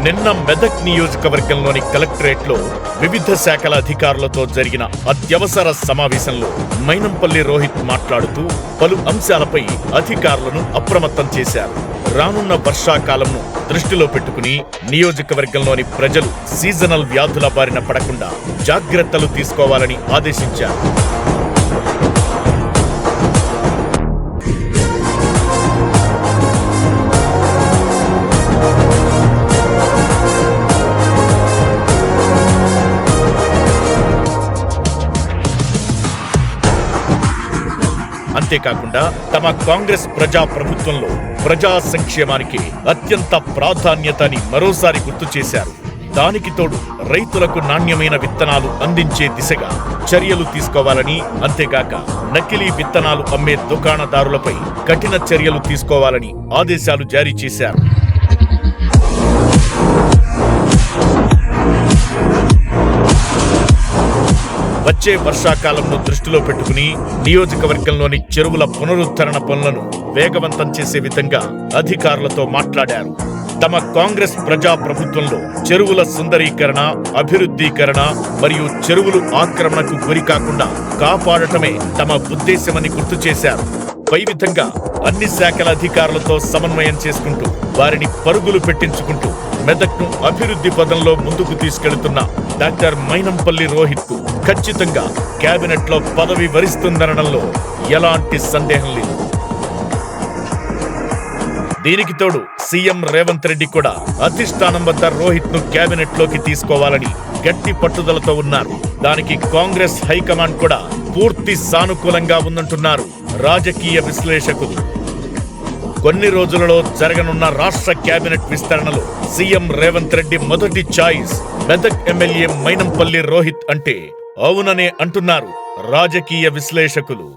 నిన్న మెదక్ నియోజకవర్గంలోని కలెక్టరేట్లో వివిధ శాఖల అధికారులతో జరిగిన అత్యవసర సమావేశంలో మైనంపల్లి రోహిత్ మాట్లాడుతూ పలు అంశాలపై అధికారులను అప్రమత్తం చేశారు. రానున్న వర్షాకాలంను దృష్టిలో పెట్టుకుని నియోజకవర్గంలోని ప్రజలు సీజనల్ వ్యాధుల బారిన పడకుండా జాగ్రత్తలు తీసుకోవాలని ఆదేశించారు. అంతేకాకుండా తమ కాంగ్రెస్ ప్రజా ప్రభుత్వంలో ప్రజా సంక్షేమానికి అత్యంత ప్రాధాన్యత అని మరోసారి గుర్తు చేశారు. దానికి తోడు రైతులకు నాణ్యమైన విత్తనాలు అందించే దిశగా చర్యలు తీసుకోవాలని, అంతేగాక నకిలీ విత్తనాలు అమ్మే దుకాణదారులపై కఠిన చర్యలు తీసుకోవాలని ఆదేశాలు జారీ చేశారు. వచ్చే వర్షాకాలంను దృష్టిలో పెట్టుకుని నియోజకవర్గంలోని చెరువుల పునరుద్ధరణ పనులను వేగవంతం చేసే విధంగా అధికారులతో మాట్లాడారు. తమ కాంగ్రెస్ ప్రజా ప్రభుత్వంలో చెరువుల సుందరీకరణ, అభివృద్ధీకరణ మరియు చెరువులు ఆక్రమణకు గురి కాకుండా కాపాడటమే తమ ఉద్దేశమని గుర్తు చేశారు. పై విధంగా అన్ని శాఖల అధికారులతో సమన్వయం చేసుకుంటూ వారిని పరుగులు పెట్టించుకుంటూ మెదక్ను అభివృద్ధి పదంలో ముందుకు తీసుకెళ్తున్న డాక్టర్ మైనంపల్లి రోహిత్ కు ఖచ్చితంగా కేబినెట్ లో పదవి వరిస్తుందనడంలో ఎలాంటి సందేహం లేదు. దీనికి తోడు సీఎం రేవంత్ రెడ్డి కూడా అధిష్టానం వద్ద రోహిత్ ను కేబినెట్ లోకి తీసుకోవాలని గట్టి పట్టుదలతో ఉన్నారు. దానికి కాంగ్రెస్ హైకమాండ్ కూడా పూర్తి సానుకూలంగా ఉందంటున్నారు రాజకీయ విశ్లేషకులు. కొన్ని రోజులలో జరగనున్న రాష్ట్ర కేబినెట్ విస్తరణలో సీఎం రేవంత్ రెడ్డి మొదటి చాయిస్ మెదక్ ఎమ్మెల్యే మైనంపల్లి రోహిత్ అంటే అవుననే అంటున్నారు రాజకీయ విశ్లేషకులు.